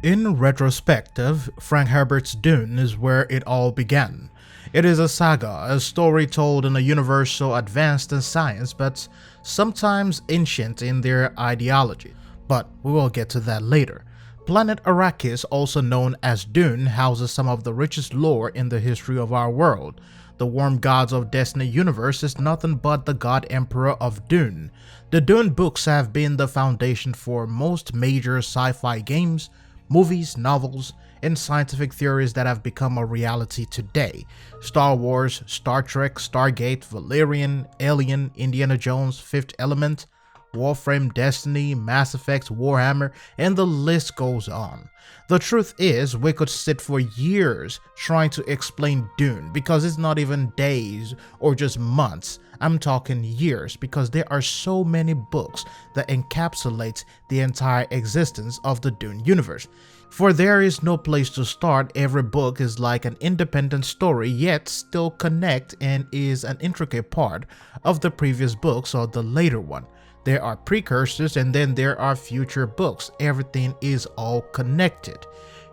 In retrospective, Frank Herbert's Dune is where it all began. It is a saga, a story told in a universe so advanced in science but sometimes ancient in their ideology. But we will get to that later. Planet Arrakis, also known as Dune, houses some of the richest lore in the history of our world. The Warm Gods of Destiny universe is nothing but the God Emperor of Dune. The Dune books have been the foundation for most major sci-fi games, movies, novels, and scientific theories that have become a reality today. Star Wars, Star Trek, Stargate, Valerian, Alien, Indiana Jones, Fifth Element, Warframe, Destiny, Mass Effect, Warhammer, and the list goes on. The truth is, we could sit for years trying to explain Dune because it's not even days or just months. I'm talking years because there are so many books that encapsulate the entire existence of the Dune universe. For there is no place to start. Every book is like an independent story yet still connect and is an intricate part of the previous books or the later one. There are precursors and then there are future books. Everything is all connected.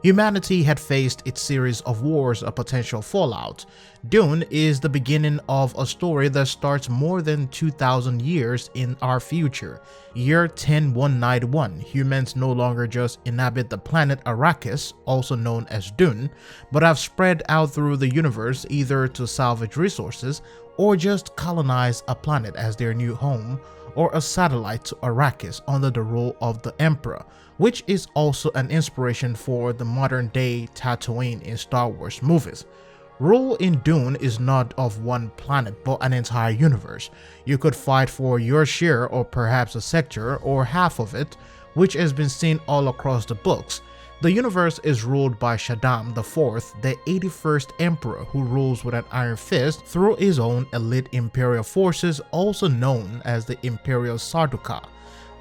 Humanity had faced its series of wars or potential fallout. Dune is the beginning of a story that starts more than 2,000 years in our future. Year 10191, humans no longer just inhabit the planet Arrakis, also known as Dune, but have spread out through the universe either to salvage resources or just colonize a planet as their new home, or a satellite to Arrakis under the rule of the Emperor, which is also an inspiration for the modern-day Tatooine in Star Wars movies. Rule in Dune is not of one planet but an entire universe. You could fight for your share or perhaps a sector or half of it, which has been seen all across the books. The universe is ruled by Shaddam IV, the 81st Emperor, who rules with an iron fist through his own elite imperial forces, also known as the Imperial Sardaukar.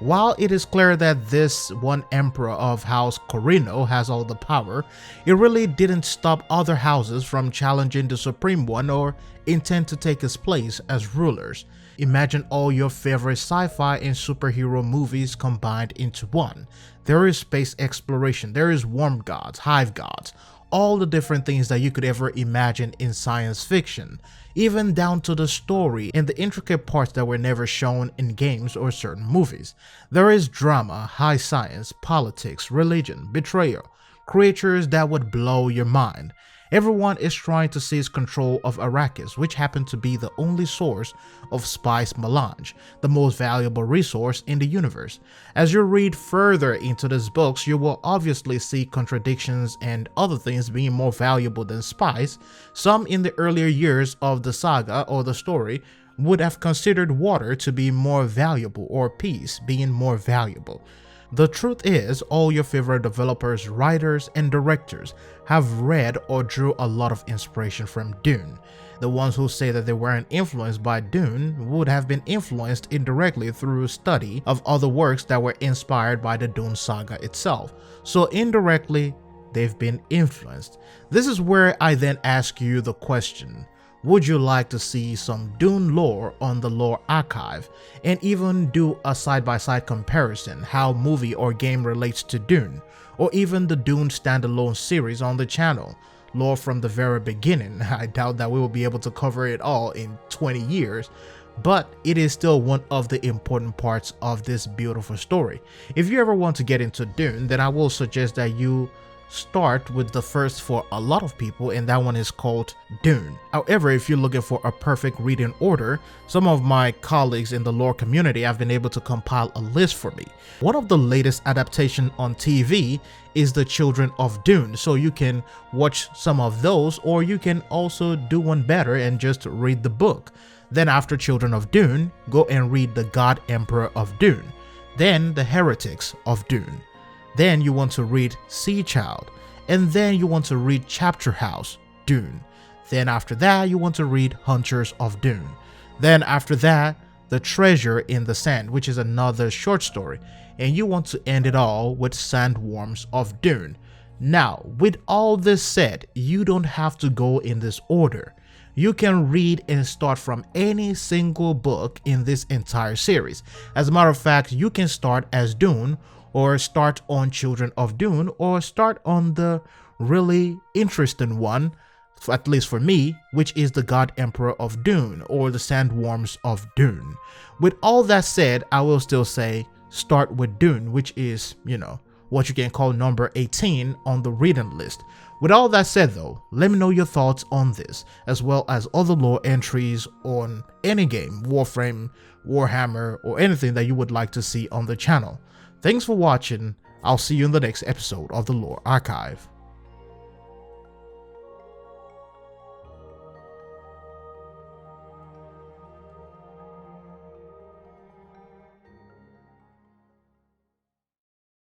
While it is clear that this one emperor of House Corrino has all the power, it really didn't stop other houses from challenging the Supreme One or intend to take his place as rulers. Imagine all your favorite sci-fi and superhero movies combined into one. There is space exploration, there is warm gods, hive gods, all the different things that you could ever imagine in science fiction, even down to the story and the intricate parts that were never shown in games or certain movies. There is drama, high science, politics, religion, betrayal, creatures that would blow your mind. Everyone is trying to seize control of Arrakis, which happened to be the only source of spice melange, the most valuable resource in the universe. As you read further into these books, you will obviously see contradictions and other things being more valuable than spice. Some in the earlier years of the saga or the story would have considered water to be more valuable or peace being more valuable. The truth is, all your favorite developers, writers, and directors have read or drew a lot of inspiration from Dune. The ones who say that they weren't influenced by Dune would have been influenced indirectly through study of other works that were inspired by the Dune saga itself. So indirectly, they've been influenced. This is where I then ask you the question: would you like to see some Dune lore on the Lore Archive, and even do a side-by-side comparison how movie or game relates to Dune, or even the Dune standalone series on the channel, lore from the very beginning? I doubt that we will be able to cover it all in 20 years, but it is still one of the important parts of this beautiful story. If you ever want to get into Dune, then I will suggest that you start with the first for a lot of people, and that one is called Dune. However, if you're looking for a perfect reading order, some of my colleagues in the lore community have been able to compile a list for me. One of the latest adaptation on TV is the Children of Dune, so you can watch some of those, or you can also do one better and just read the book. Then after Children of Dune, go and read the God Emperor of Dune, then the Heretics of Dune. Then you want to read Sea Child, and then you want to read Chapter House, Dune. Then after that, you want to read Hunters of Dune. Then after that, The Treasure in the Sand, which is another short story, and you want to end it all with Sandworms of Dune. Now, with all this said, you don't have to go in this order. You can read and start from any single book in this entire series. As a matter of fact, you can start as Dune, or start on Children of Dune, or start on the really interesting one, at least for me, which is the God Emperor of Dune or the Sandworms of Dune. With all that said, I will still say start with Dune, which is, what you can call number 18 on the reading list. With all that said though, let me know your thoughts on this, as well as other lore entries on any game, Warframe, Warhammer, or anything that you would like to see on the channel. Thanks for watching. I'll see you in the next episode of the Lore Archive.